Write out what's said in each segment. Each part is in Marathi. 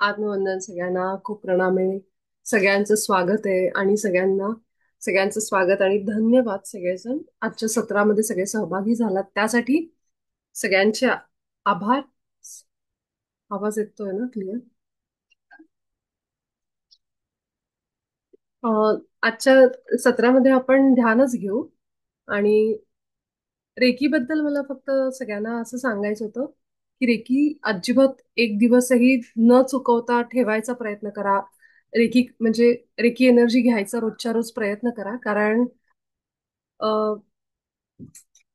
आत्मवंदन सगळ्यांना, खूप प्रणाम आहे. सगळ्यांचं स्वागत आहे आणि सगळ्यांचं स्वागत आणि धन्यवाद सगळेजण आजच्या सत्रामध्ये सगळे सहभागी झालात त्यासाठी. सगळ्यांचे आभार. आवाज येतोय ना क्लिअर? आजच्या सत्रामध्ये आपण ध्यानच घेऊ. आणि रेकीबद्दल मला फक्त सगळ्यांना असं सांगायचं होतं की रेकी अजिबात एक दिवसही न चुकवता ठेवायचा प्रयत्न करा. रेकी म्हणजे रेकी एनर्जी घ्यायचा रोजच्या रोज प्रयत्न करा. कारण अ,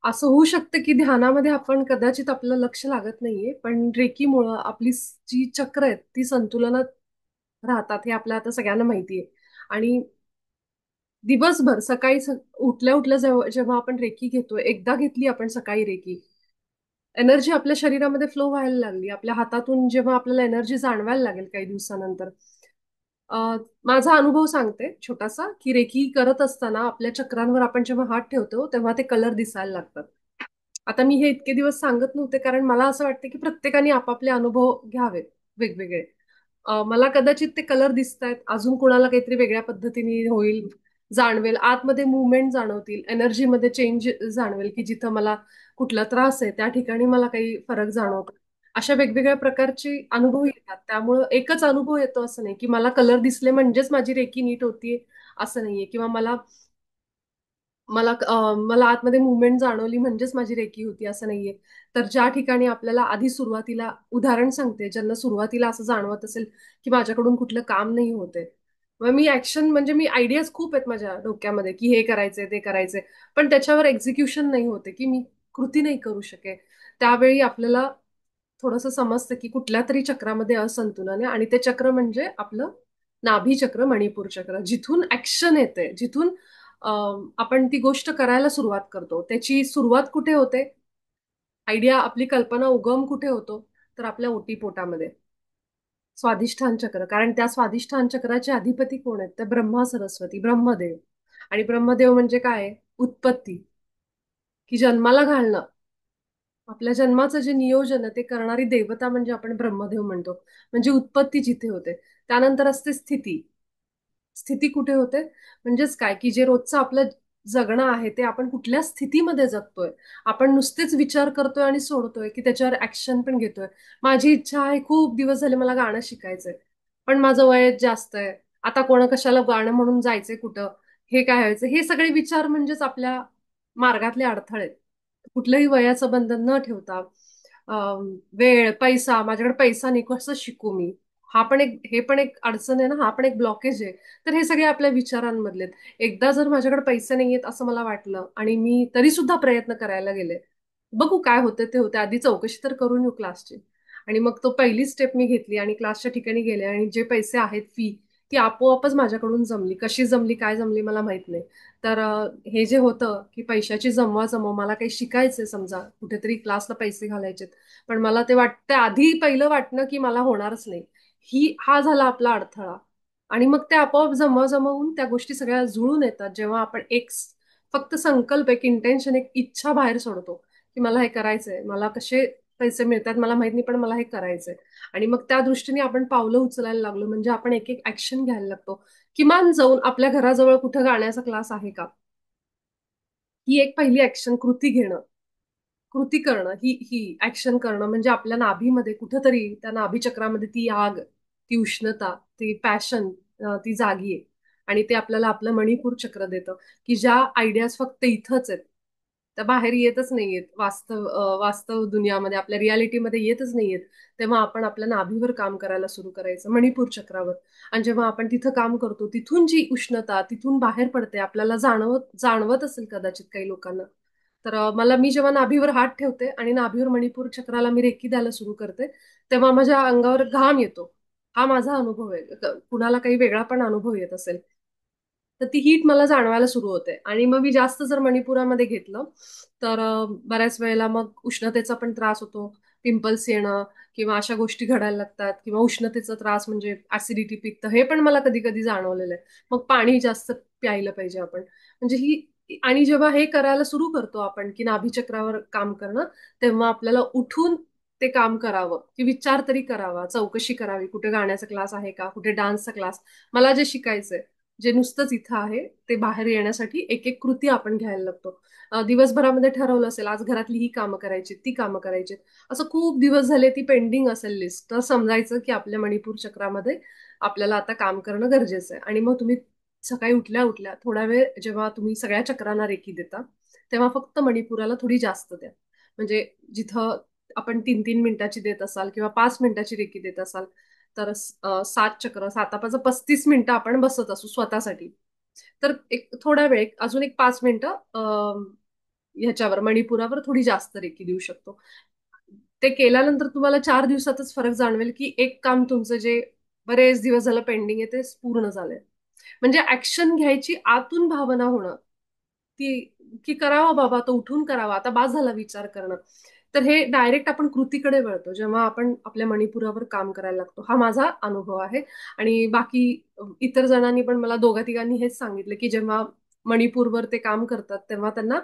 असं होऊ शकतं की ध्यानामध्ये आपण कदाचित आपलं लक्ष लागत नाहीये, पण रेकीमुळं आपली जी चक्र आहेत ती संतुलनात राहतात हे आपल्याला आता सगळ्यांना माहितीये. आणि दिवसभर सकाळी उठल्या उठल्या जेव्हा आपण रेकी घेतो, एकदा घेतली आपण सकाळी रेकी, एनर्जी आपल्या शरीरामध्ये फ्लो व्हायला लागली. आपल्या हातातून जेव्हा आपल्याला एनर्जी जाणवायला लागेल काही दिवसानंतर. माझा अनुभव सांगते छोटासा, की रेकी करत असताना आपल्या चक्रांवर आपण जेव्हा हात ठेवतो तेव्हा ते कलर दिसायला लागतात. आता मी हे इतके दिवस सांगत नव्हते कारण मला असं वाटतं की प्रत्येकाने आपापले अनुभव घ्यावेत वेगवेगळे. मला कदाचित ते कलर दिसत आहेत, अजून कुणाला काहीतरी वेगळ्या पद्धतीने होईल, जाणवेल, आतमध्ये मुवमेंट जाणवतील, एनर्जीमध्ये चेंज जाणवेल, की जिथं मला कुठला त्रास आहे त्या ठिकाणी मला काही फरक जाणवतो. अशा वेगवेगळ्या प्रकारचे अनुभव येतात. त्यामुळं एकच अनुभव येतो असं नाही, की मला कलर दिसले म्हणजेच माझी रेकी नीट होतीये असं नाहीये. किंवा मला मला मला आतमध्ये मुवमेंट जाणवली म्हणजेच माझी रेकी होती असं नाहीये. तर ज्या ठिकाणी आपल्याला आधी सुरुवातीला उदाहरण सांगते, ज्यांना सुरुवातीला असं जाणवत असेल की माझ्याकडून कुठलं काम नाही होते, मग मी ऍक्शन म्हणजे मी आयडियाज खूप आहेत माझ्या डोक्यामध्ये की हे करायचंय ते करायचंय, पण त्याच्यावर एक्झिक्युशन नाही होते, की मी कृती नाही करू शके. त्यावेळी आपल्याला थोडंसं समजतं की कुठल्या तरी चक्रामध्ये असंतुलन आहे. आणि ते चक्र म्हणजे आपलं नाभी चक्र, मणिपूर चक्र, जिथून ऍक्शन येते, जिथून आपण ती गोष्ट करायला सुरुवात करतो. त्याची सुरुवात कुठे होते? आयडिया, आपली कल्पना उगम कुठे होतो? तर आपल्या ओटीपोटामध्ये, स्वाधिष्ठान चक्र. कारण त्या स्वाधिष्ठान चक्राचे अधिपती कोण आहेत? तर ब्रह्मा सरस्वती, ब्रह्मदेव. आणि ब्रह्मदेव म्हणजे काय? उत्पत्ती, की जन्माला घालणं. आपल्या जन्माचं जे नियोजन आहे ते करणारी देवता म्हणजे आपण ब्रह्मदेव म्हणतो. म्हणजे उत्पत्ती जिथे होते. त्यानंतर असते स्थिती. स्थिती कुठे होते? म्हणजेच काय, की जे रोजचं आपलं जगणं आहे ते आपण कुठल्या स्थितीमध्ये जगतोय. आपण नुसतेच विचार करतोय आणि सोडतोय, की त्याच्यावर ऍक्शन पण घेतोय. माझी इच्छा आहे, खूप दिवस झाले मला गाणं शिकायचंय, पण माझं वय जास्त आहे, आता कोणा कशाला गाणं म्हणून जायचंय कुठं, हे काय व्हायचं, हे सगळे विचार म्हणजेच आपल्या मार्गातले अडथळे. कुठलंही वयाचं बंधन न ठेवता, वेळ, पैसा, माझ्याकडे पैसा नाही कसं शिकू मी, हे पण एक अडचण आहे ना, हा पण एक ब्लॉकेज आहे. तर हे सगळे आपल्या विचारांमधले आहेत. एकदा जर माझ्याकडे पैसे नाहीयेत असं मला वाटलं आणि मी तरी सुद्धा प्रयत्न करायला गेले, बघू काय होते ते होते, आधी चौकशी तर करून येऊ क्लासची. आणि मग तो पहिली स्टेप मी घेतली आणि क्लासच्या ठिकाणी गेले आणि जे पैसे आहेत फी, ती आपोआपच माझ्याकडून जमली. कशी जमली काय जमली मला माहित नाही. तर हे जे होतं की पैशाची जमवा जमव, मला काही शिकायचंय, समजा कुठेतरी क्लासला पैसे घालायचेत, पण मला ते वाटतं आधी पहिलं वाटणं की मला होणारच नाही, हा झाला आपला अडथळा. आणि मग ते आपोआप जमवा जमवून त्या गोष्टी सगळ्या जुळून येतात जेव्हा आपण फक्त संकल्प, एक इंटेन्शन, एक इच्छा बाहेर सोडतो की मला हे करायचंय, मला कसे पैसे मिळतात मला माहित नाही पण मला हे करायचंय. आणि मग त्या दृष्टीने आपण पावलं उचलायला लागलो म्हणजे आपण एक एक ऍक्शन घ्यायला लागतो. किमान जाऊन आपल्या घराजवळ कुठं गाण्याचा क्लास आहे का, ही एक पहिली ऍक्शन. कृती घेणं, कृती करणं, ही ऍक्शन करणं म्हणजे आपल्या नाभीमध्ये कुठंतरी त्या नाभी चक्रामध्ये ती आग, ती उष्णता, ती पॅशन, ती जागी आहे. आणि ते आपल्याला आपलं मणिपूर चक्र देतं, की ज्या आयडियाज फक्त इथंच आहेत, त्या बाहेर येतच नाहीयेत, वास्तव दुनियामध्ये आपल्या रियालिटीमध्ये येतच नाहीयेत. तेव्हा आपण आपल्या नाभीवर काम करायला सुरू करायचं, मणिपूर चक्रावर. आणि जेव्हा आपण तिथं काम करतो तिथून जी उष्णता तिथून बाहेर पडते, आपल्याला जाणवत जाणवत असेल कदाचित काही लोकांना. तर मी जेव्हा नाभीवर हात ठेवते आणि नाभीवर मणिपूर चक्राला मी रेकी द्यायला सुरू करते, तेव्हा माझ्या अंगावर घाम येतो. हा माझा अनुभव आहे. कुणाला काही वेगळा पण अनुभव येत असेल तर ती हीट मला जाणवायला सुरू होते. आणि मग मी जास्त जर मणिपुरामध्ये घेतलं तर बऱ्याच वेळेला मग उष्णतेचा पण त्रास होतो, पिंपल्स येणं किंवा अशा गोष्टी घडायला लागतात, किंवा उष्णतेचा त्रास म्हणजे ऍसिडिटी, पित्त, हे पण मला कधी कधी जाणवलेलं आहे. मग पाणी जास्त प्यायलं पाहिजे आपण, म्हणजे आणि जेव्हा हे करायला सुरू करतो आपण की नाभीचक्रावर काम करणं, तेव्हा आपल्याला उठून ते काम करावं, की विचार तरी करावा, चौकशी करावी, कुठे गाण्याचा क्लास आहे का, कुठे डान्सचा क्लास. मला जे शिकायचंय, जे नुसतंच इथं आहे, ते बाहेर येण्यासाठी एक एक कृती आपण घ्यायला लागतो. दिवसभरामध्ये ठरवलं असेल, आज घरातली ही कामं करायची, ती कामं करायची. असं खूप दिवस झाले ती पेंडिंग असेल लिस्ट, तर समजायचं की आपल्या मणिपूर चक्रामध्ये आपल्याला आता काम करणं गरजेचं आहे. आणि मग तुम्ही सकाळी उठल्या उठल्या थोडा वेळ जेव्हा तुम्ही सगळ्या चक्रांना रेकी देता, तेव्हा फक्त मणिपुराला थोडी जास्त द्या. म्हणजे जिथं आपण 3-3 मिनिटाची देत असाल किंवा 5 मिनिटाची रेकी देत असाल, तर 7 चक्र, 7 5 35 मिनिटं आपण बसत असू स्वतःसाठी. तर एक थोडा वेळ, अजून एक 5 मिनिटं ह्याच्यावर मणिपुरावर थोडी जास्त रेकी देऊ शकतो. ते केल्यानंतर तुम्हाला 4 दिवसातच फरक जाणवेल की एक काम तुमचं जे बरेच दिवस झालं पेंडिंग आहे ते पूर्ण झालंय. म्हणजे ऍक्शन घ्यायची आतून भावना होणं, ती की करावा बाबा, तो उठून करावा, आता बास झाला विचार करणं. तर हे डायरेक्ट आपण कृतीकडे वळतो जेव्हा आपण आपल्या मणिपुरावर काम करायला लागतो. हा माझा अनुभव आहे. आणि बाकी इतर जणांनी पण मला दोघा तिघांनी हेच सांगितलं की जेव्हा मणिपूरवर ते काम करतात तेव्हा त्यांना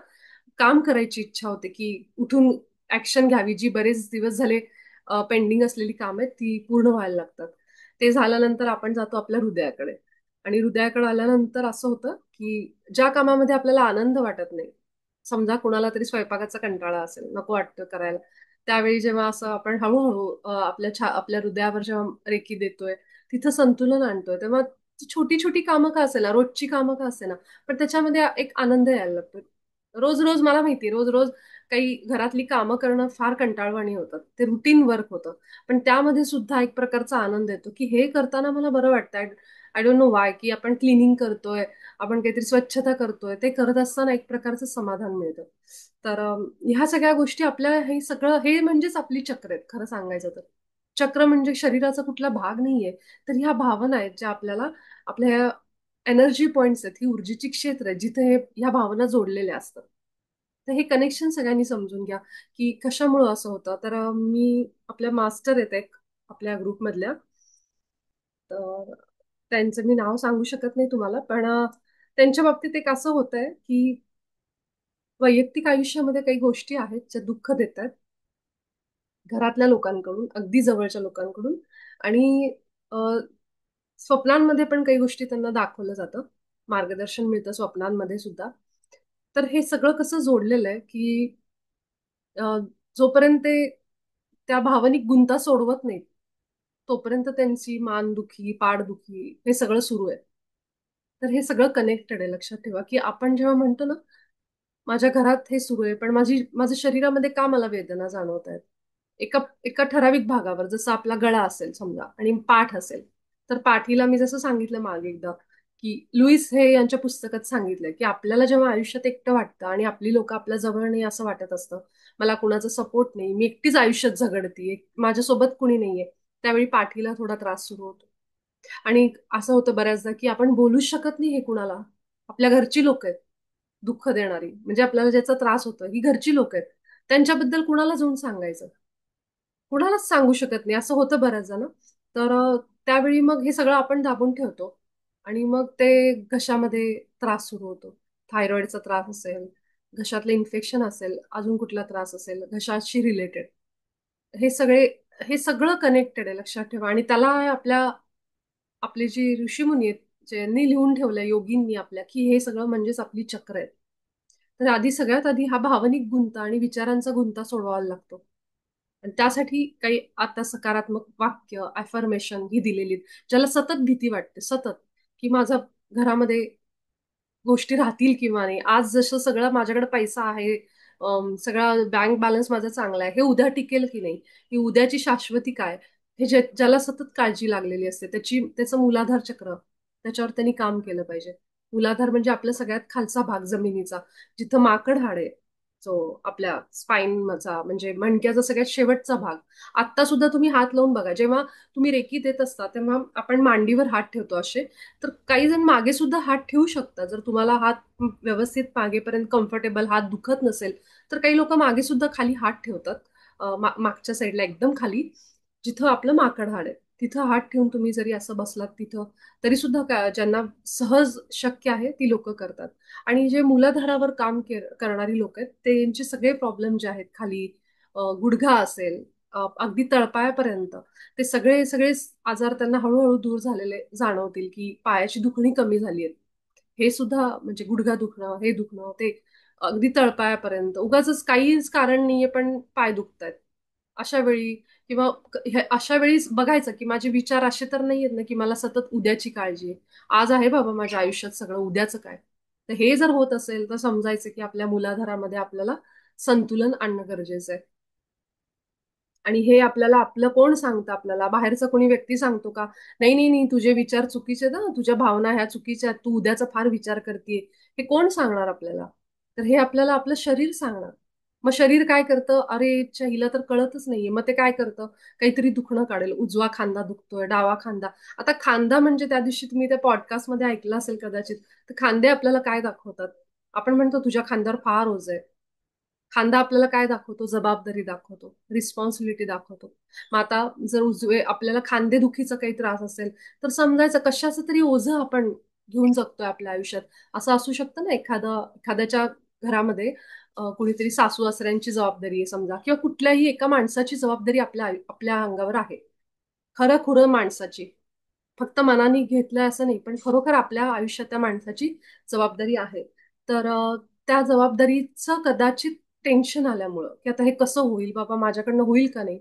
काम करायची इच्छा होते, की उठून ऍक्शन घ्यावी, जी बरेच दिवस झाले पेंडिंग असलेली काम आहेत ती पूर्ण व्हायला लागतात. ते झाल्यानंतर आपण जातो आपल्या हृदयाकडे. आणि हृदयाकडे आल्यानंतर असं होतं की ज्या कामामध्ये आपल्याला आनंद वाटत नाही, समजा कुणाला तरी स्वयंपाकाचा कंटाळा असेल, नको वाटतं करायला, त्यावेळी जेव्हा असं आपण हळूहळू आपल्या हृदयावर जेव्हा रेकी देतोय, तिथं संतुलन आणतोय, तेव्हा ती छोटी छोटी कामं का असेना, रोजची कामं का असेना, पण त्याच्यामध्ये एक आनंद यायला लागतो. रोज रोज मला माहिती, रोज रोज काही घरातली कामं करणं फार कंटाळवाणी होतं, ते रुटीन वर्क होतं. पण त्यामध्ये सुद्धा एक प्रकारचा आनंद येतो की हे करताना मला बरं वाटतं. आय डोंट नो वाय, की आपण क्लिनिंग करतोय, आपण काहीतरी स्वच्छता करतोय, ते करत असताना एक प्रकारचं समाधान मिळतं. तर ह्या सगळ्या गोष्टी आपल्या, हे सगळं हे म्हणजेच आपली चक्र आहेत खरं सांगायचं तर. चक्र म्हणजे शरीराचा कुठला भाग नाहीये, तर ह्या भावना आहेत ज्या आपल्याला आपल्या एनर्जी पॉइंट्स आहेत, ही ऊर्जेची क्षेत्र आहेत जिथे ह्या भावना जोडलेल्या असतात. तर हे कनेक्शन सगळ्यांनी समजून घ्या की कशामुळं असं होतं. तर मी आपल्या मास्टर आहेत एक आपल्या ग्रुपमधल्या, तर त्यांचं मी नाव सांगू शकत नाही तुम्हाला, पण त्यांच्या बाबतीत एक असं होतंय की वैयक्तिक आयुष्यामध्ये काही गोष्टी आहेत ज्या दुःख देतात, घरातल्या लोकांकडून, अगदी जवळच्या लोकांकडून. आणि अ, स्वप्नांमध्ये पण काही गोष्टी त्यांना दाखवलं जातं, मार्गदर्शन मिळतं स्वप्नांमध्ये सुद्धा. तर हे सगळं कसं जोडलेलं आहे की अ, जोपर्यंत ते त्या भावनिक गुंता सोडवत नाहीत, तोपर्यंत त्यांची मानदुखी, पाठदुखी हे सगळं सुरू आहे. तर हे सगळं कनेक्टेड आहे. लक्षात ठेवा की आपण जेव्हा म्हणतो ना, माझ्या घरात हे सुरू आहे, पण माझ्या शरीरामध्ये का मला वेदना जाणवत आहेत? एका एका ठराविक भागावर, जसं आपला गळा असेल समजा आणि पाठ असेल, तर पाठीला मी जसं सांगितलं मागे एकदा, की लुईस हे यांच्या पुस्तकात सांगितलंय की आपल्याला जेव्हा आयुष्यात एकटं वाटतं आणि आपली लोक आपल्या जवळ नाही असं वाटत असतं, मला कुणाचा सपोर्ट नाही, मी एकटीच आयुष्यात झगडतीये, माझ्यासोबत कुणी नाहीये, त्यावेळी पाठीला थोडा त्रास सुरू होतो. आणि असं होतं बऱ्याचदा की आपण बोलूच शकत नाही हे कुणाला. आपल्या घरची लोक आहेत दुःख देणारी, म्हणजे आपल्याला ज्याचा त्रास होतो ही घरची लोक आहेत, त्यांच्याबद्दल कुणाला जाऊन सांगायचं, कुणालाच सांगू शकत नाही, असं होतं बऱ्याच जण. तर त्यावेळी मग हे सगळं आपण दाबून ठेवतो. आणि मग ते घशामध्ये त्रास सुरू होतो. थायरॉइडचा त्रास असेल, घशातलं इन्फेक्शन असेल, अजून कुठला त्रास असेल घशाशी रिलेटेड, हे सगळे हे सगळं कनेक्टेड आहे, लक्षात ठेवा. आणि त्याला आपले जे ऋषीमुनी आहेत, ज्यांनी लिहून ठेवलंय योगींनी आपल्या, की हे सगळं म्हणजेच आपली चक्र आहेत. तर आधी सगळ्यात आधी हा भावनिक गुंता आणि विचारांचा गुंता सोडवायला लागतो. आणि त्यासाठी काही आता सकारात्मक वाक्य, अफर्मेशन ही दिलेली आहेत, ज्याला सतत भीती वाटते, सतत, की माझा घरामध्ये गोष्टी राहतील किंवा नाही. आज जसं सगळं माझ्याकडे पैसा आहे, सगळा बँक बॅलन्स माझा चांगला आहे, हे उद्या टिकेल की नाही, ही उद्याची शाश्वती काय, हे ज्याला सतत काळजी लागलेली असते, त्याचं मूलाधार चक्र, त्याच्यावर त्यांनी काम केलं पाहिजे. मूलाधार म्हणजे आपल्या सगळ्यात खालचा भाग जमिनीचा, जिथं माकड हाड आहे, जो आपल्या स्पाईनचा म्हणजे मणक्याचा सगळ्यात शेवटचा भाग. आत्ता सुद्धा तुम्ही हात लावून बघा, जेव्हा तुम्ही रेकी देत असता तेव्हा आपण मांडीवर हात ठेवतो असे, तर काही जण मागे सुद्धा हात ठेवू शकतात. जर तुम्हाला हात व्यवस्थित मागेपर्यंत कम्फर्टेबल, हात दुखत नसेल, तर काही लोक मागे सुद्धा खाली हात ठेवतात. मागच्या साईडला एकदम खाली, जिथं आपलं माकड हाड आहे, तिथं हात ठेवून तुम्ही जरी असं बसलात तिथं, तरी सुद्धा ज्यांना सहज शक्य आहे ती लोक करतात. आणि जे मूलाधारावर काम करणारी लोक आहेत, त्यांचे सगळे प्रॉब्लेम जे आहेत खाली, गुडघा असेल, अगदी तळपायापर्यंत ते सगळे सगळे आजार त्यांना हळूहळू दूर झालेले जाणवतील, की पायाची दुखणी कमी झाली आहे. हे सुद्धा म्हणजे गुडघा दुखणं, हे दुखणं, ते अगदी तळपायापर्यंत उगाचच काहीच कारण नाहीये पण पाय दुखतायत. अशा वेळी किंवा अशा वेळी बघायचं की माझे विचार असे तर नाहीयेत ना की मला सतत उद्याची काळजी आहे. आज आहे बाबा माझ्या आयुष्यात सगळं, उद्याचं काय? तर हे जर होत असेल तर समजायचं की आपल्या मुलाधारामध्ये आपल्याला संतुलन आणणं गरजेचं आहे. आणि हे आपल्याला आपलं कोण सांगतं आपल्याला? बाहेरचा कोणी व्यक्ती सांगतो का? नाही, नाही, नाही, तुझे विचार चुकीचे आहेत तुझ्या भावना ह्या चुकीच्या आहेत. तू उद्याचा फार विचार करतीये. हे कोण सांगणार आपल्याला? तर हे आपल्याला आपलं शरीर सांगणार. मग शरीर काय करतं? अरे, च्या हिला तर कळतच नाहीये. मग ते काय करतं? काहीतरी दुखणं काढेल. उजवा खांदा दुखतोय, डावा खांदा. आता खांदा म्हणजे त्या दिवशी तुम्ही त्या पॉडकास्टमध्ये ऐकलं असेल कदाचित. तर खांदे आपल्याला काय दाखवतात? आपण म्हणतो तुझ्या खांद्यावर फार ओझं आहे. खांदा आपल्याला काय दाखवतो? जबाबदारी दाखवतो, रिस्पॉन्सिबिलिटी दाखवतो. मग आता जर उजवे आपल्याला खांदेदुखीचा काही त्रास असेल, तर समजायचं कशाचं तरी ओझं आपण घेऊन जगतोय आपल्या आयुष्यात. असं असू शकतं ना एखाद्याच्या घरामध्ये कुणीतरी सासू-सासऱ्यांची जबाबदारी आहे समजा किंवा कुठल्याही एका माणसाची जबाबदारी आपल्या अंगावर आहे. खरं-खुरं माणसाची. फक्त मनाने घेतलंय असं नाही, पण खरोखर आपल्या आयुष्यात त्या माणसाची जबाबदारी आहे. तर त्या जबाबदारीचं कदाचित टेन्शन आल्यामुळं, की आता हे कसं होईल बाबा माझ्याकडनं होईल का नाही?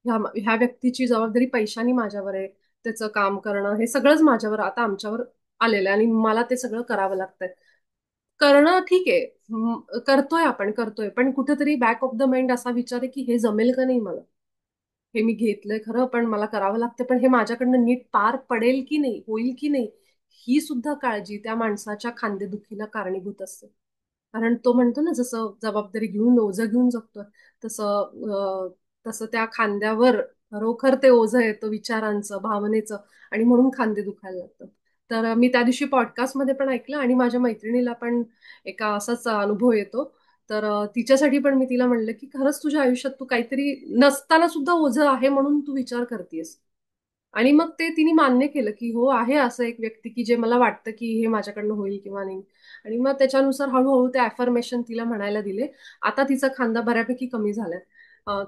ह्या व्यक्तीची जबाबदारी पैशानी माझ्यावर आहे. त्याचं काम करणं हे सगळंच माझ्यावर आता आमच्यावर आलेलं आहे आणि मला ते सगळं करावं लागतंय. करणं ठीक आहे. करतोय आपण करतोय. पण कुठेतरी बॅक ऑफ द माइंड असा विचार आहे, की हे जमेल का नाही मला? हे मी घेतलंय खरं, पण मला करावं लागतं. पण हे माझ्याकडनं नीट पार पडेल की नाही, होईल की नाही, ही सुद्धा काळजी त्या माणसाच्या खांदेदुखीला कारणीभूत असते. कारण तो म्हणतो ना, जसं जबाबदारी घेऊन, ओझं घेऊन जगतोय, तसं तसं त्या खांद्यावर खरोखर ते ओझं येतं विचारांचं, भावनेचं आणि म्हणून खांदे दुखायला लागतात. तर मी त्या दिवशी पॉडकास्टमध्ये पण ऐकलं आणि माझ्या मैत्रिणीला पण एका असाच अनुभव येतो. तर तिच्यासाठी पण मी तिला म्हणलं, की खरंच तुझ्या आयुष्यात तू काहीतरी नसताना सुद्धा ओझं आहे म्हणून तू विचार करतीयेस. आणि मग ते तिने मान्य केलं, की हो आहे असं एक व्यक्ती, की जे मला वाटतं, की हे माझ्याकडनं होईल किंवा नाही. आणि मग त्याच्यानुसार हळू-हळू ते अफर्मेशन तिला म्हणायला दिले. आता तिचा खांदा बऱ्यापैकी कमी झालाय.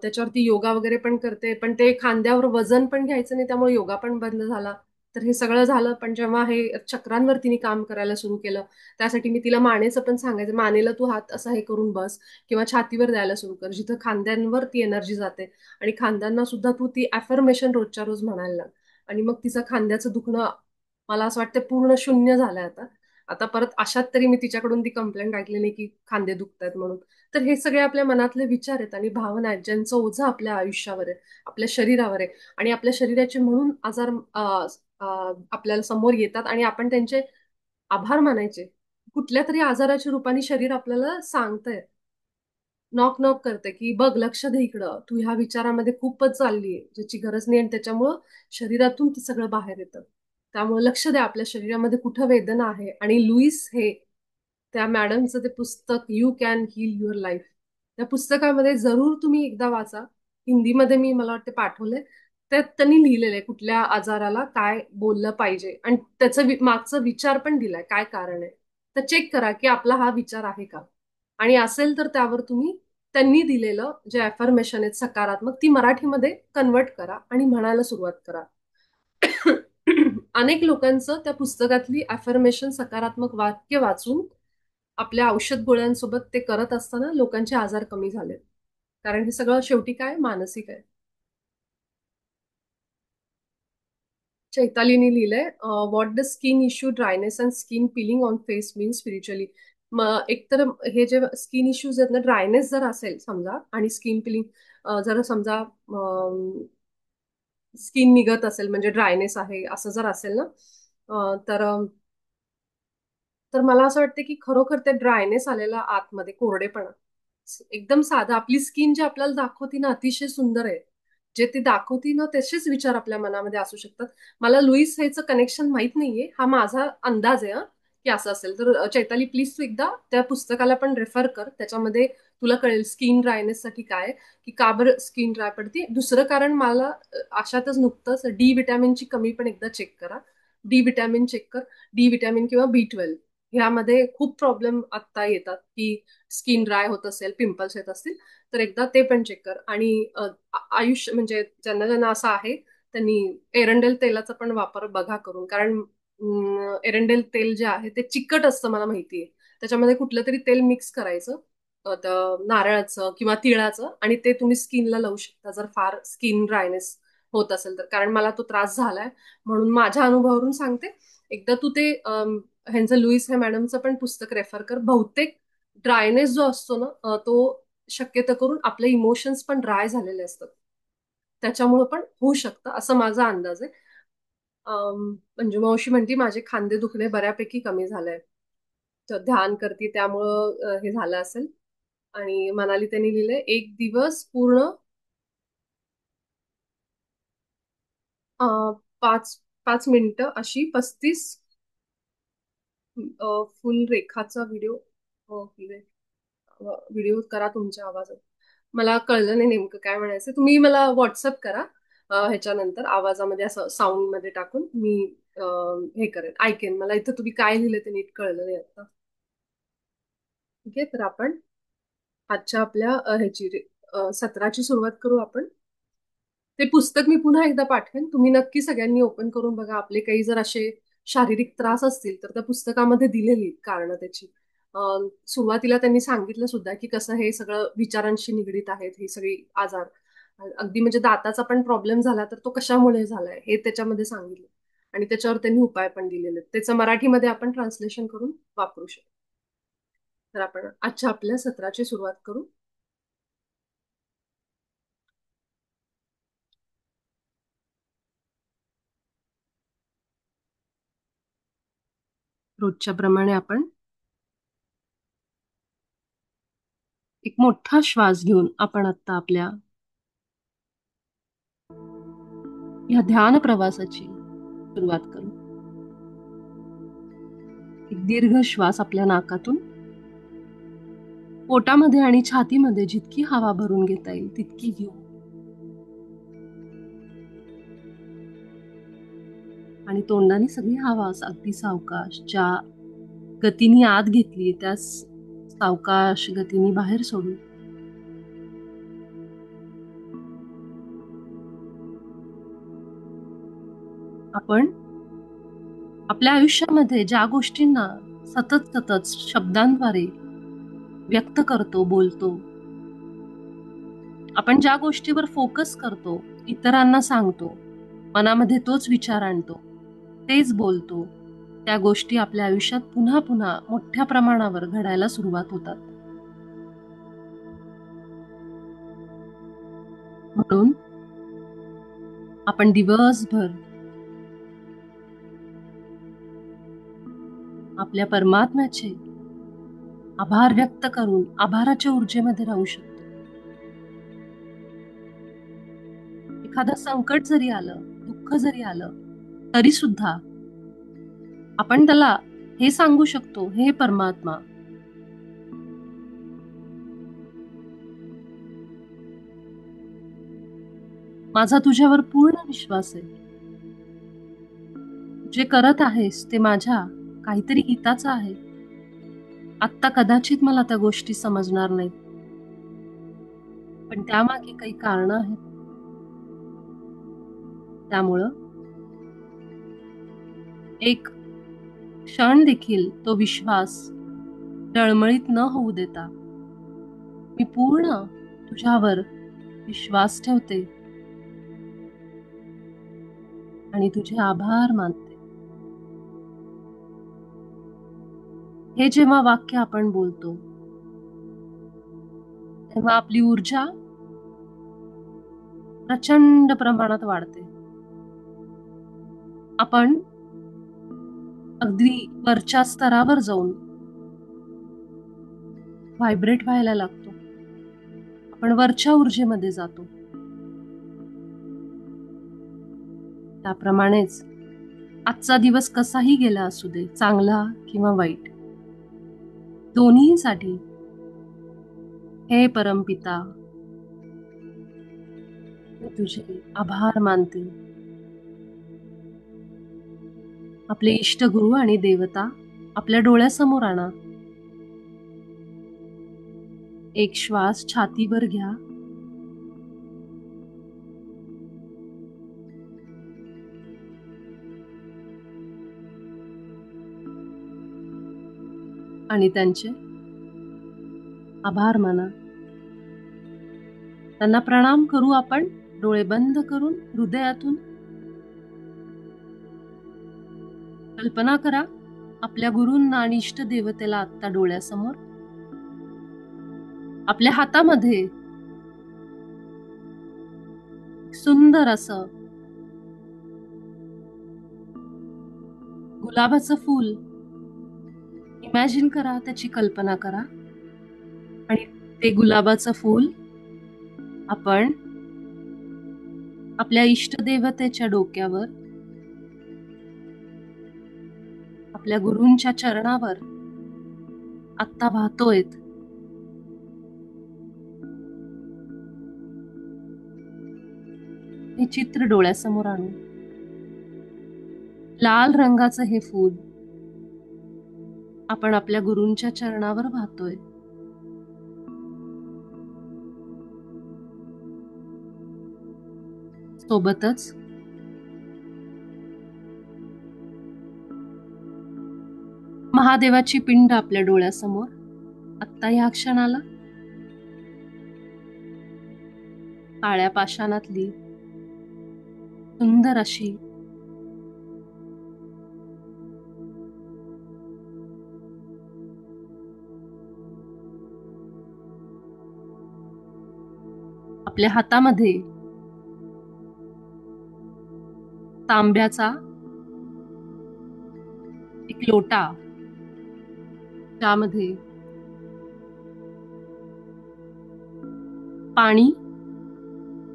त्याच्यावरती योगा वगैरे पण करते. पण ते खांद्यावर वजन पण घ्यायचं नाही त्यामुळे योगा पण बंद झाला. तर हे सगळं झालं. पण जेव्हा हे चक्रांवर तिने काम करायला सुरू केलं, त्यासाठी मी तिला मानेचं पण सांगायचे, मानेला तू हात असा हे करून बस किंवा छातीवर द्यायला सुरू कर. जिथं खांद्यांवर ती एनर्जी जाते आणि खांद्यांना सुद्धा तू ती अफर्मेशन रोजच्या रोज म्हणायला लाग. आणि मग तिचं खांद्याचं दुखणं मला असं वाटतं पूर्ण शून्य झालंय आता. आता परत अशात तरी मी तिच्याकडून ती कंप्लेंट ऐकली नाही की खांदे दुखतायत म्हणून. तर हे सगळे आपल्या मनातले विचार आहेत आणि भावना आहेत ज्यांचं ओझं आपल्या आयुष्यावर आहे, आपल्या शरीरावर आहे आणि आपल्या शरीराचे म्हणून आजार आपल्याला समोर येतात आणि आपण त्यांचे आभार मानायचे. कुठल्या तरी आजाराच्या रूपाने शरीर आपल्याला सांगतंय, नॉक नॉक करते की बघ लक्ष दे इकडं, तू ह्या विचारामध्ये खूपच चाललीये ज्याची गरज नाही आणि त्याच्यामुळं शरीरातून ते सगळं बाहेर येतं. त्यामुळे लक्ष द्या आपल्या शरीरामध्ये कुठं वेदना आहे. आणि लुईस हे त्या मॅडमचं ते पुस्तक you can heal your life, त्या पुस्तकामध्ये जरूर तुम्ही एकदा वाचा. हिंदीमध्ये मी मला वाटते पाठवलंय. त्यात त्यांनी लिहिलेलं आहे कुठल्या आजाराला काय बोललं पाहिजे आणि त्याचं मागचं विचार पण दिलाय काय कारण आहे. तर चेक करा की आपला हा विचार आहे का आणि असेल तर त्यावर तुम्ही त्यांनी दिलेलं जे अफर्मेशन आहेत सकारात्मक ती मराठीमध्ये कन्वर्ट करा आणि म्हणायला सुरुवात करा. अनेक लोकांचं त्या पुस्तकातली अफर्मेशन सकारात्मक वाक्य वाचून आपल्या औषध गोळ्यांसोबत ते करत असताना लोकांचे आजार कमी झाले. कारण हे सगळं शेवटी काय मानसिक आहे. चैतालीने लिहिलंय, what the skin issue dryness and skin peeling on face mean spiritually. मग एकतर हे जे स्किन इश्यूज आहेत ना, ड्रायनेस जर असेल समजा आणि स्किन पिलिंग जर समजा स्किन निघत असेल म्हणजे ड्रायनेस आहे असं जर असेल ना, तर तर मला असं वाटतं की खरोखर ते ड्रायनेस आलेला आतमध्ये कोरडेपणा एकदम साधा आपली स्किन जे आपल्याला दाखवती ना अतिशय सुंदर आहे. जे ती दाखवती ना तसेच विचार आपल्या मनामध्ये असू शकतात. मला लुईस हेचं कनेक्शन माहित नाहीये. हा माझा अंदाज आहे की असं असेल तर चैताली प्लीज तू एकदा त्या पुस्तकाला पण रेफर कर. त्याच्यामध्ये तुला कळेल स्किन ड्रायनेस साठी काय की का बरं स्किन ड्राय पडते. दुसरं कारण मला अशातच नुकतंच डी विटॅमिनची कमी पण एकदा चेक करा. डी विटॅमिन चेक कर. डी विटॅमिन किंवा बी 12 ह्यामध्ये खूप प्रॉब्लेम आता येतात की स्किन ड्राय होत असेल, पिंपल्स येत असतील, तर एकदा ते पण चेक कर. आणि आयुष्य म्हणजे ज्यांना ज्यांना असं आहे त्यांनी एरंडेल तेलाचा पण वापर बघा करून. कारण एरंडेल तेल जे आहे ते चिकट असतं, मला माहितीये. त्याच्यामध्ये कुठलं तरी तेल मिक्स करायचं, नारळाचं किंवा तिळाचं, आणि ते तुम्ही स्किनला लावू शकता जर फार स्किन ड्रायनेस होत असेल तर. कारण मला तो त्रास झालाय, म्हणून माझ्या अनुभवावरून सांगते. एकदा तू ते ह्यांचं लुईस हे मॅडमचं पण पुस्तक रेफर कर. बहुतेक ड्रायनेस जो असतो ना, तो शक्यतो करून आपले इमोशन्स पण ड्राय झालेले असतात, त्याच्यामुळे पण होऊ शकतं असं माझा अंदाज आहे. म्हणजे मावशी म्हणती माझे खांदे दुखणे बऱ्यापैकी कमी झालंय, तर ध्यान करते त्यामुळं हे झालं असेल. आणि मनाली त्यांनी लिहिलंय, एक दिवस पूर्ण अं, 5 5 मिनिटं अशी 35 फुल रेखाचा व्हिडिओ व्हिडिओ करा तुमच्या आवाजात. मला कळलं नाही नेमकं काय म्हणायचं. तुम्ही मला व्हॉट्सअप करा, ह्याच्यानंतर आवाजामध्ये असं साऊंड मध्ये टाकून मी हे करेन, ऐकेन. मला इथं तुम्ही काय लिहिलं ते नीट कळलं नाही आता. ठीक आहे, तर आपण आजच्या आपल्या सत्राची सुरुवात करू आपण. ते पुस्तक मी पुन्हा एकदा पाठवेन, तुम्ही नक्की सगळ्यांनी ओपन करून बघा. आपले काही जर असे शारीरिक त्रास असतील तर त्या पुस्तकामध्ये दिलेली कारण त्याची. सुरुवातीला त्यांनी सांगितलं सुद्धा की कसं हे सगळं विचारांशी निगडीत आहेत हे सगळे आजार. अगदी म्हणजे दाताचा पण प्रॉब्लेम झाला तर तो कशामुळे झालाय हे त्याच्यामध्ये सांगितलं, आणि त्याच्यावर त्यांनी उपाय पण दिलेले आहेत. त्याचं मराठीमध्ये आपण ट्रान्सलेशन करून वापरू शकतो. तर आपण आजच्या आपल्या सत्राची सुरुवात करू. रोजच्या प्रमाणे आपण एक मोठा श्वास घेऊन आपण आता आपल्या या ध्यान प्रवासाची सुरुवात करू. एक दीर्घ श्वास आपल्या नाकातून पोटामध्ये आणि छातीमध्ये जितकी हवा भरून घेता येईल तितकी घेऊ, आणि तोंडाने सगळी हवा अगदी सावकाश, ज्या गतीने आत घेतली त्या सावकाश गतीने बाहेर सोडू. आपण आपल्या आयुष्यामध्ये ज्या गोष्टींना सतत सतत शब्दांद्वारे व्यक्त करतो, बोलतो, आपण ज्या गोष्टीवर फोकस करतो, इतरांना सांगतो, मनामध्ये तोच विचार आणतो, तेच बोलतो, त्या गोष्टी आपल्या आयुष्यात पुन्हा पुन्हा मोठ्या प्रमाणावर घडायला सुरुवात होतात. म्हणून आपण दिवसभर आपल्या परमात्म्याचे आभार व्यक्त करून आभाराच्या ऊर्जेमध्ये राहू शकतो. एखादं संकट जरी आलं, दुःख जरी आलं, तरी सुद्धा आपण त्याला हे सांगू शकतो, हे परमात्मा, माझा तुझ्यावर पूर्ण विश्वास आहे. जे करत आहेस ते माझ्या काहीतरी हिताचं आहे. आत्ता कदाचित मला त्या गोष्टी समजणार नाहीत, पण त्यामागे काही कारण आहेत. त्यामुळं एक क्षण देखील तो विश्वास डळमळीत न होऊ देता मी पूर्ण तुझ्यावर विश्वास ठेवते आणि तुझे आभार मानते. हे जेव्हा वाक्य आपण बोलतो तेव्हा आपली ऊर्जा प्रचंड प्रमाणात वाढते. आपण अगदी वरच्या स्तरावर जाऊन व्हायब्रेट व्हायला लागतो. आपण वरच्या ऊर्जेमध्ये जातो. त्याप्रमाणेच आजचा दिवस कसाही गेला असू दे, चांगला किंवा वाईट, दोन्हीसाठी हे परमपिता, मी तुझे आभार मानते. आपले इष्टगुरु आणि देवता आपल्या डोळ्यासमोर आणा. एक श्वास छातीवर घ्या आणि त्यांचे आभार माना. त्यांना प्रणाम करू आपण डोळे बंद करून हृदयातून. कल्पना करा आपल्या गुरूंना आणि इष्ट देवतेला आत्ता डोळ्यासमोर. आपल्या हातामध्ये सुंदर असं गुलाबाचं फूल इमॅजिन करा, त्याची कल्पना करा. आणि ते गुलाबाचं फूल आपण आपल्या इष्टदेवतेच्या डोक्यावर, आपल्या गुरूंच्या चरणावर आत्ता वाहतोय. हे चित्र डोळ्यासमोर आणू. लाल रंगाचं हे फूल आपण आपल्या गुरूंच्या चरणावर वाहतोय. सोबतच महादेवाची पिंड आपल्या डोळ्यासमोर आत्ता या क्षणाला. काळ्या पाषाणातली सुंदर अशी आपल्या हातामध्ये तांब्याचा एक लोटा, त्यामध्ये पाणी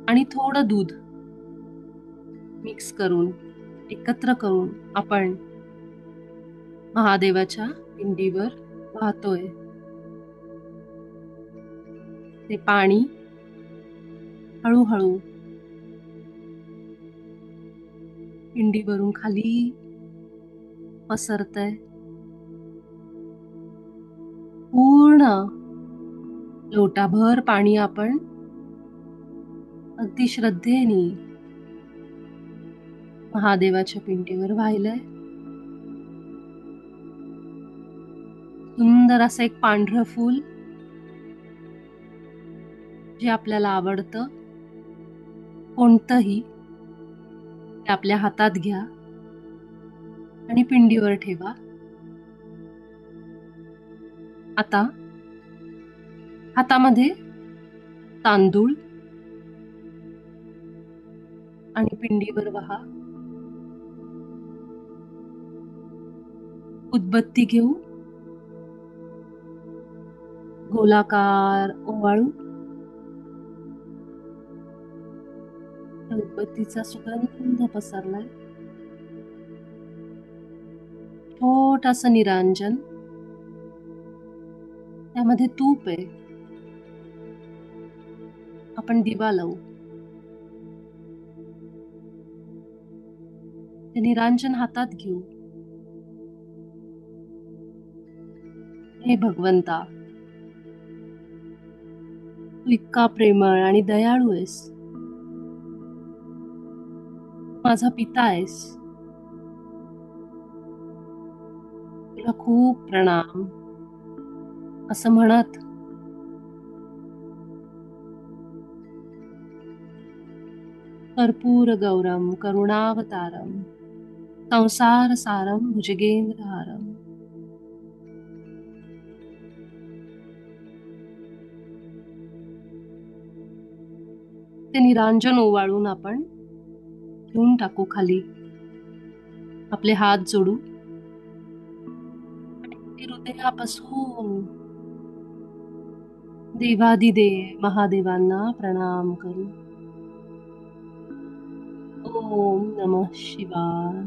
आणि थोडं दूध मिक्स करून, एकत्र करून आपण महादेवाच्या पिंडीवर वाहतोय. ते पाणी हळूहळू पिंडीवरून खाली पसरतय. पूर्ण लोटाभर पाणी आपण अगदी श्रद्धेने महादेवाच्या पिंडीवर वाहिलंय. सुंदर असं एक पांढरं फूल जे आपल्याला आवडतं कोणतंही, ते आपल्या हातात घ्या आणि पिंडीवर ठेवा. आता हातामध्ये तांदूळ आणि पिंडीवर वहा. उदबत्ती घेऊ, गोलाकार ओवाळू. उदबत्तीचा सुगंध पसरलाय. छोटासा निरांजन, त्यामध्ये तूप आहे. आपण दिवा लावू. ते निरांजन हातात घेऊ. हे भगवंता, तू इतका प्रेमळ आणि दयाळू आहेस. माझा पिता आहेस. तुला खूप प्रणाम असं म्हणत कर्पूर गौरम करुणावतारम संसार सारम भुजगेंद्रहारम. ते निरांजन ओवाळून आपण घेऊन टाकू खाली. आपले हात जोडू आणि हृदयापासून देवादिदेव महादेवांना प्रणाम करू. ओम नमः शिवाय.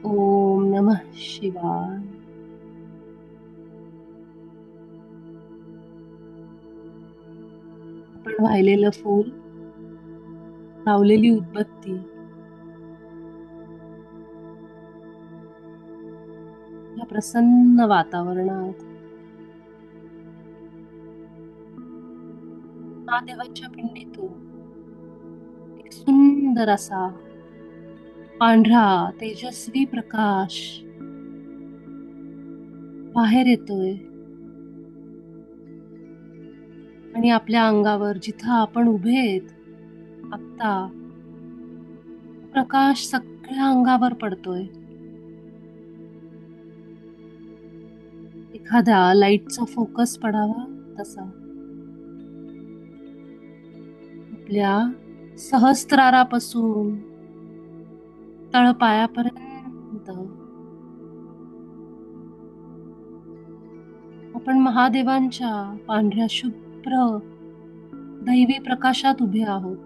ओम नमः शिवाय. आपण वाहिलेलं फूल, लावलेली उदबत्ती या प्रसन्न वातावरणात महादेवाच्या पिंडीतून एक सुंदर असा पांढरा तेजस्वी प्रकाश बाहेर येतोय आणि आपल्या अंगावर जिथं आपण उभे आहेत आत्ता प्रकाश सगळ्या अंगावर पडतोय. एखाद्या लाईटचा फोकस पडावा तसा आपल्या सहस्त्रारापासून तळपायापर्यंत आपण महादेवांच्या पांढऱ्या शुभ्र दैवी प्रकाशात उभे आहोत.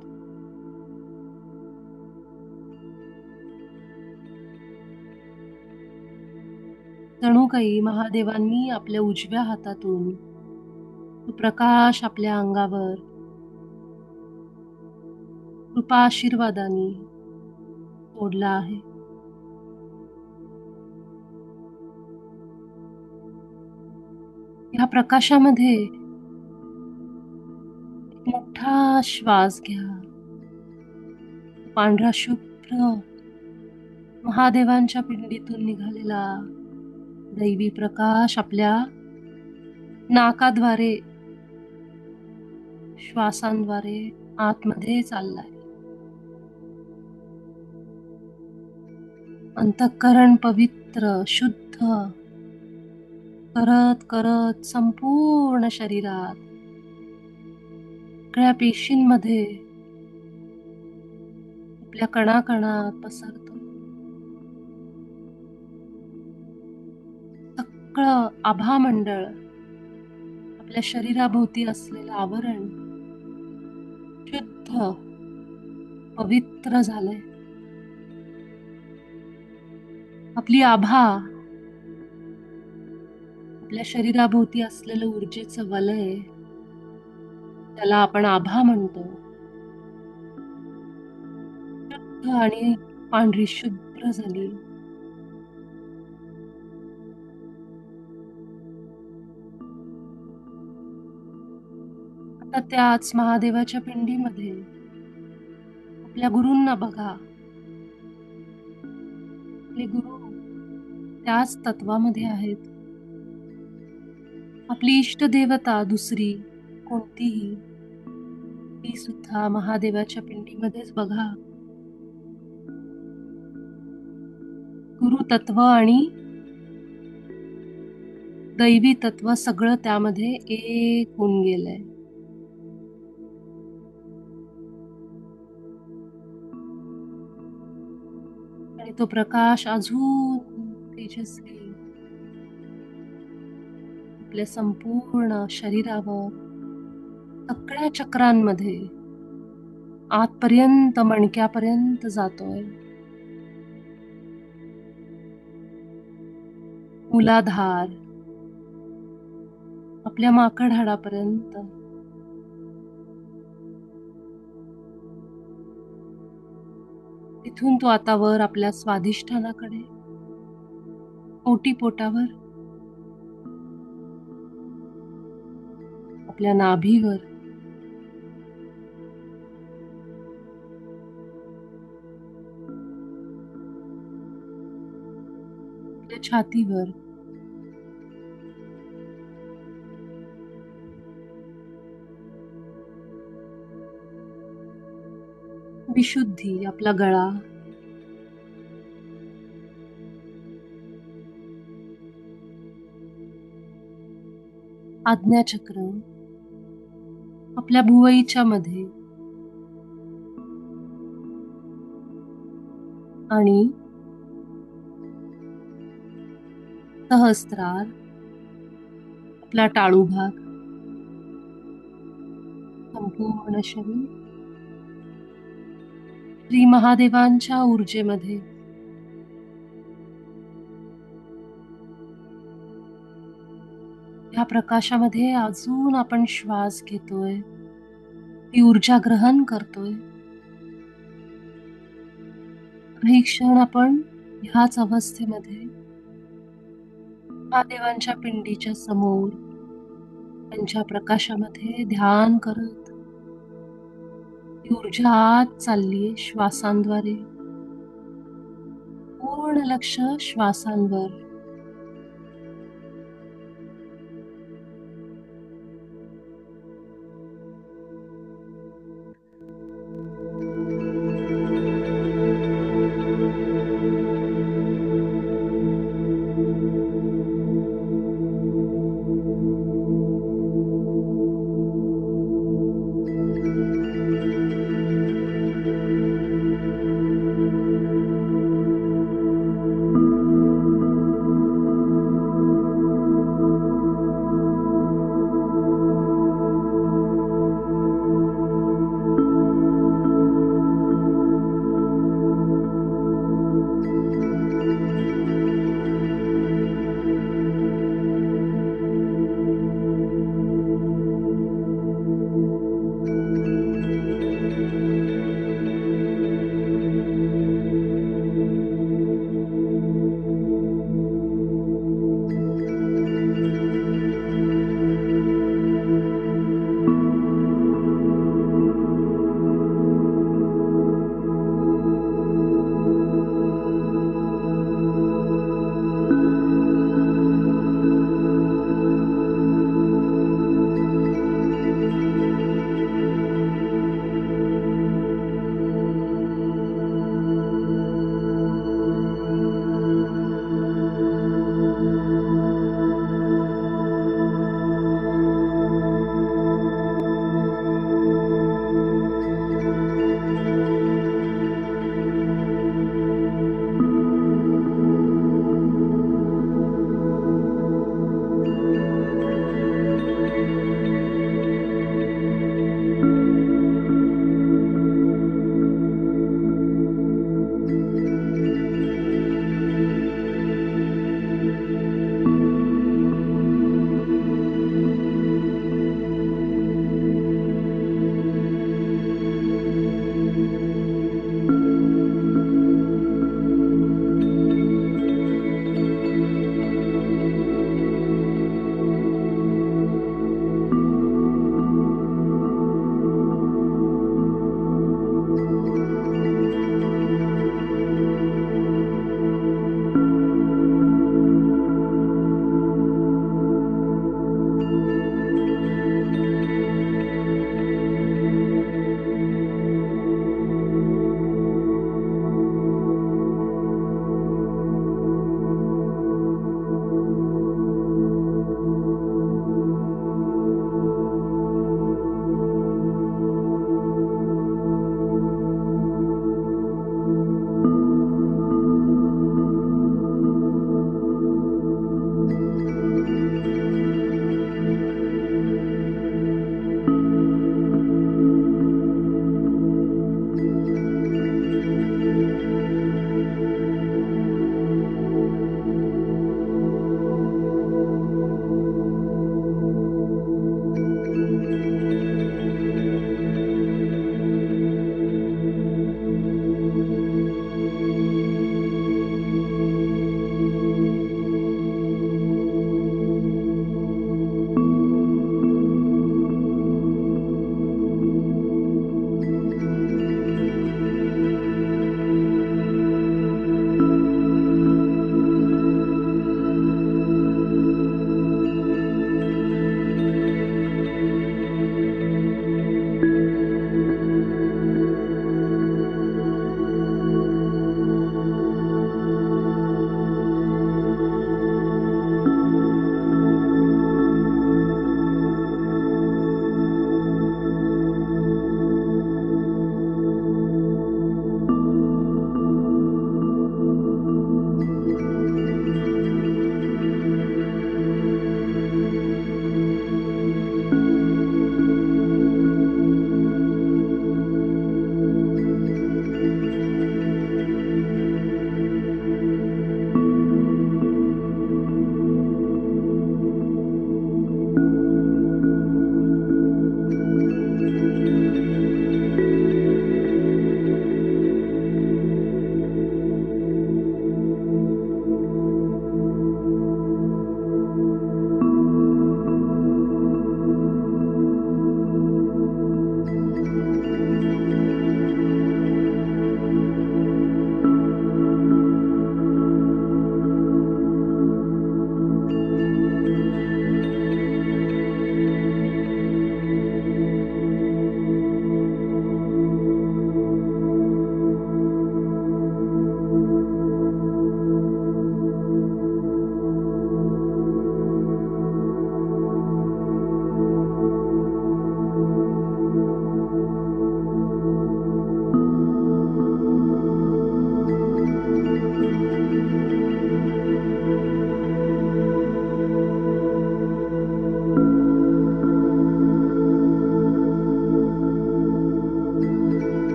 जणू काही महादेवांनी आपल्या उजव्या हातातून तो प्रकाश आपल्या अंगावर कृपा आशीर्वादाने सोडला आहे. या प्रकाशामध्ये एक मोठा श्वास घ्या. पांढरा शुभ्र महादेवांच्या पिंडीतून निघालेला दैवी प्रकाश आपल्या नाकाद्वारे श्वासांद्वारे आतमध्ये चाललाय. अंतःकरण पवित्र शुद्ध करत करत संपूर्ण शरीरात सगळ्या पेशींमध्ये आपल्या कणाकणात पसरतो. सगळं आभामंडळ आपल्या शरीराभोवती असलेलं आवरण शुद्ध पवित्र झालंय. आपली आभा आपल्या शरीराभोवती असलेलं ऊर्जेचं वलय त्याला आपण आभा म्हणतो. शुद्ध आणि पांढरी शुभ्र झाली. आता त्याच महादेवाच्या पिंडीमध्ये आपल्या गुरूंना बघा. आपले गुरु त्याच तत्वामध्ये आहेत. आपली इष्टदेवता दुसरी कोणतीही ती सुद्धा महादेवाच्या पिंडीमध्येच बघा. गुरु तत्व आणि दैवी तत्व सगळं त्यामध्ये एक होऊन गेलंय. आणि तो प्रकाश अजून तेजस्वी आपल्या संपूर्ण शरीरावर सगळ्या चक्रांमध्ये आतपर्यंत मणक्यापर्यंत जातोय. मूलाधार आपल्या माकड हाडापर्यंत तिथून तो आता वर आपल्या स्वाधिष्ठानाकडे ओटीपोटावर आपल्या नाभीवर आपल्या छातीवर विशुद्धी आपला गळा आज्ञाचक्र आपल्या भुवईच्या मध्ये आणि सहस्त्रार आपला टाळू भाग संपूर्ण शरीर श्री महादेवांच्या ऊर्जेमध्ये या प्रकाशामध्ये अजून आपण श्वास घेतोय. ती ऊर्जा ग्रहण करतोय. काही क्षण आपण ह्याच अवस्थेमध्ये महादेवांच्या पिंडीच्या समोर त्यांच्या प्रकाशामध्ये ध्यान करत ती ऊर्जा आत चाललीये श्वासांद्वारे. पूर्ण लक्ष श्वासांवर.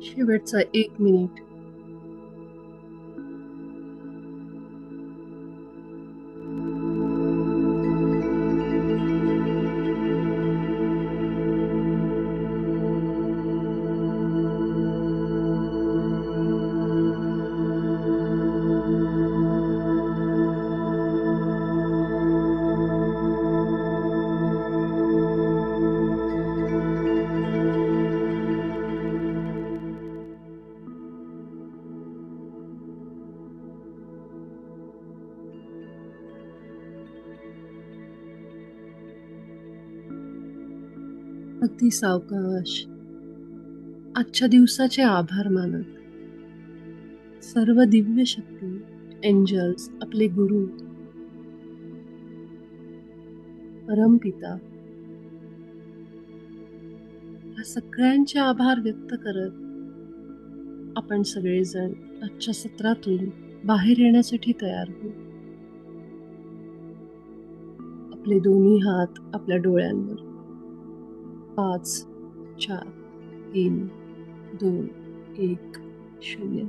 शेवटचा 1 मिनिट. अगदी सावकाश आजच्या दिवसाचे आभार मानत, सर्व दिव्य शक्ती, एंजल्स, आपले गुरु, परमपिता, या सगळ्यांचे आभार व्यक्त करत आपण सगळेजण आजच्या सत्रातून बाहेर येण्यासाठी तयार होऊ. आपले दोन्ही हात आपल्या डोळ्यांवर. 5, 4, 3, 2, 1, 0.